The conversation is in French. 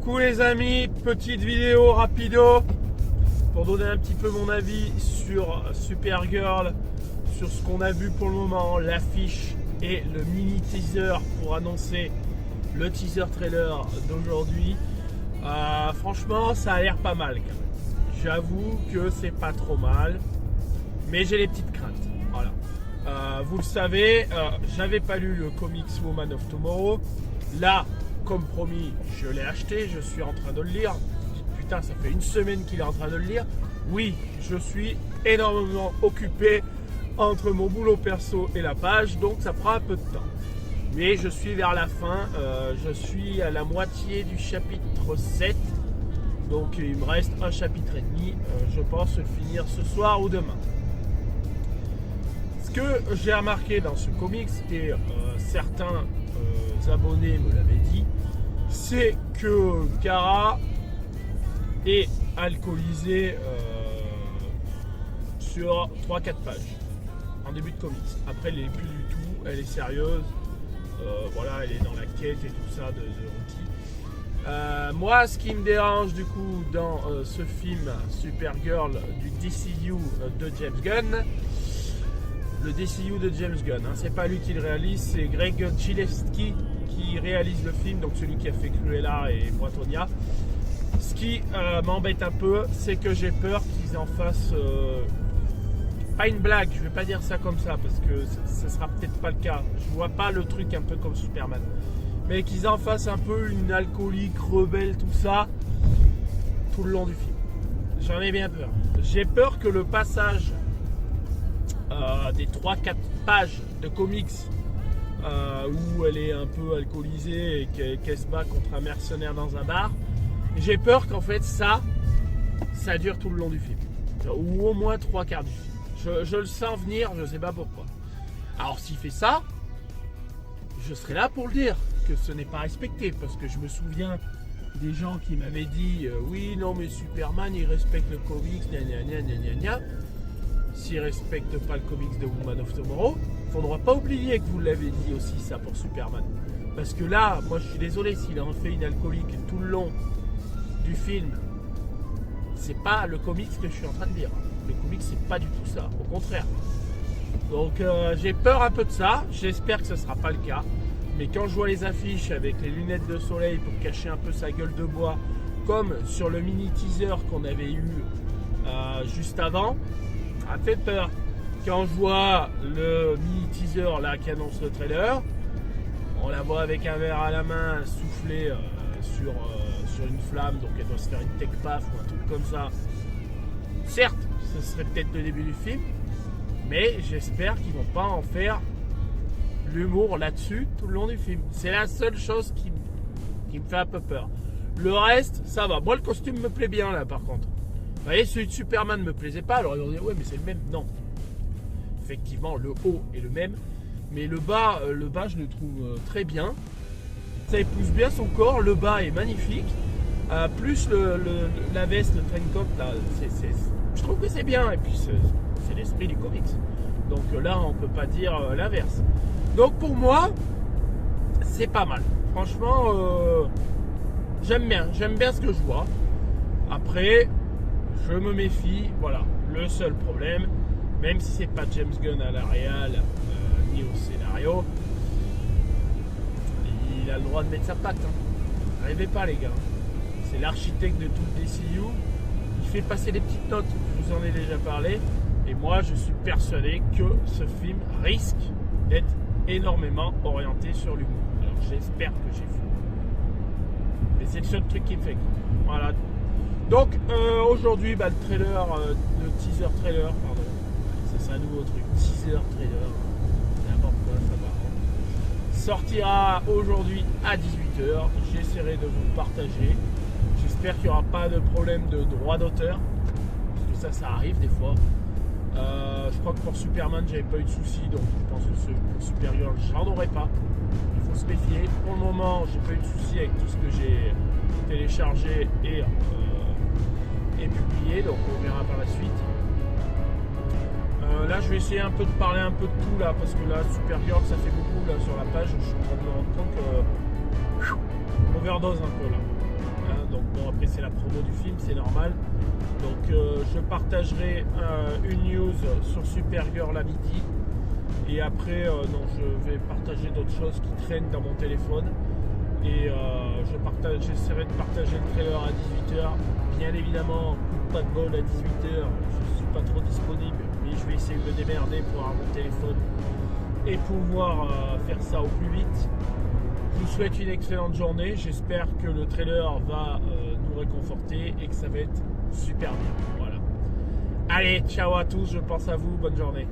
Coucou les amis, petite vidéo rapido pour donner un petit peu mon avis sur Supergirl, sur ce qu'on a vu pour le moment, l'affiche et le mini teaser pour annoncer le teaser trailer d'aujourd'hui. Franchement, ça a l'air pas mal quand même. J'avoue que c'est pas trop mal, mais j'ai les petites craintes. Voilà. Vous le savez, j'avais pas lu le comics Woman of Tomorrow. Là, comme promis, je l'ai acheté, je suis en train de le lire. Putain, ça fait une semaine qu'il est en train de le lire. Oui, je suis énormément occupé entre mon boulot perso et la page, donc ça prend un peu de temps. Mais je suis vers la fin, je suis à la moitié du chapitre 7. Donc il me reste un chapitre et demi, je pense le finir ce soir ou demain. Ce que j'ai remarqué dans ce comics, et certains abonnés me l'avaient dit, c'est que Kara est alcoolisée sur 3-4 pages en début de comics. Après, elle n'est plus du tout, elle est sérieuse. Voilà, elle est dans la quête et tout ça de Rocky. Moi, ce qui me dérange du coup dans ce film Supergirl du DCU de James Gunn, le DCU de James Gunn, hein, c'est pas lui qui le réalise, c'est Greg Gillespie qui réalise le film, donc celui qui a fait Cruella et Bratonia. Ce qui m'embête un peu, c'est que j'ai peur qu'ils en fassent pas une blague, je vais pas dire ça comme ça parce que ce sera peut-être pas le cas. Je vois pas le truc un peu comme Superman, mais qu'ils en fassent un peu une alcoolique rebelle, tout ça, tout le long du film. J'en ai bien peur. J'ai peur que le passage des 3-4 pages de comics où elle est un peu alcoolisée et qu'elle se bat contre un mercenaire dans un bar, j'ai peur qu'en fait ça dure tout le long du film, ou au moins 3/4 du film. Je le sens venir, je sais pas pourquoi. Alors s'il fait ça, je serai là pour le dire que ce n'est pas respecté, parce que je me souviens des gens qui m'avaient dit oui non mais Superman il respecte le comics, gna gna gna gna gna gna. S'il ne respecte pas le comics de Woman of Tomorrow, il ne faudra pas oublier que vous l'avez dit aussi ça pour Superman. Parce que là, moi je suis désolé, s'il en fait une alcoolique tout le long du film, c'est pas le comics que je suis en train de dire. Le comics c'est pas du tout ça, au contraire. Donc j'ai peur un peu de ça, j'espère que ce ne sera pas le cas. Mais quand je vois les affiches avec les lunettes de soleil pour cacher un peu sa gueule de bois, comme sur le mini teaser qu'on avait eu juste avant, ça me fait peur. Quand je vois le mini teaser là qui annonce le trailer, on la voit avec un verre à la main souffler sur une flamme, donc elle doit se faire une tech paf ou un truc comme ça. Certes, ce serait peut-être le début du film, mais j'espère qu'ils vont pas en faire l'humour là-dessus tout le long du film. C'est la seule chose qui me fait un peu peur. Le reste, ça va. Moi, le costume me plaît bien là par contre. Vous voyez, celui de Superman ne me plaisait pas, alors ils vont dire ouais mais c'est le même. Non. Effectivement, le haut est le même, mais le bas je le trouve très bien. Ça épouse bien son corps, le bas est magnifique. Plus la veste, le train coat, là, je trouve que c'est bien, et puis c'est l'esprit du comics. Donc là, on ne peut pas dire l'inverse. Donc pour moi, c'est pas mal. Franchement, j'aime bien ce que je vois. Après, je me méfie, voilà. Le seul problème, même si c'est pas James Gunn à la réal ni au scénario, il a le droit de mettre sa patte. Hein. Rêvez pas les gars. C'est l'architecte de tout le DCU. Il fait passer des petites notes, je vous en ai déjà parlé. Et moi, je suis persuadé que ce film risque d'être énormément orienté sur l'humour. Alors j'espère que j'ai faux. Mais c'est le seul truc qui me fait. Voilà. Donc aujourd'hui, le trailer, le teaser trailer, pardon. Ça c'est un nouveau truc. Teaser trailer. N'importe quoi, ça va. Sortira aujourd'hui à 18h. J'essaierai de vous le partager. J'espère qu'il n'y aura pas de problème de droit d'auteur. Parce que ça arrive des fois. Je crois que pour Superman j'avais pas eu de soucis, donc je pense que pour Supergirl j'en aurais pas. Il faut se méfier. Pour le moment j'ai pas eu de soucis avec tout ce que j'ai téléchargé et publié, donc on verra par la suite. Là je vais essayer un peu de parler un peu de tout là, parce que là Supergirl ça fait beaucoup là sur la page, je suis en train de me rendre compte que overdose un peu là. c'est la promo du film, c'est normal. Donc je partagerai une news sur Supergirl à midi. Et après, non, je vais partager d'autres choses qui traînent dans mon téléphone. Et j'essaierai de partager le trailer à 18h. Bien évidemment, coup de pas de bol à 18h, je ne suis pas trop disponible, mais je vais essayer de me démerder pour avoir mon téléphone et pouvoir faire ça au plus vite. Je vous souhaite une excellente journée. J'espère que le trailer va nous réconforter et que ça va être super bien. Voilà. Allez, ciao à tous, je pense à vous, bonne journée.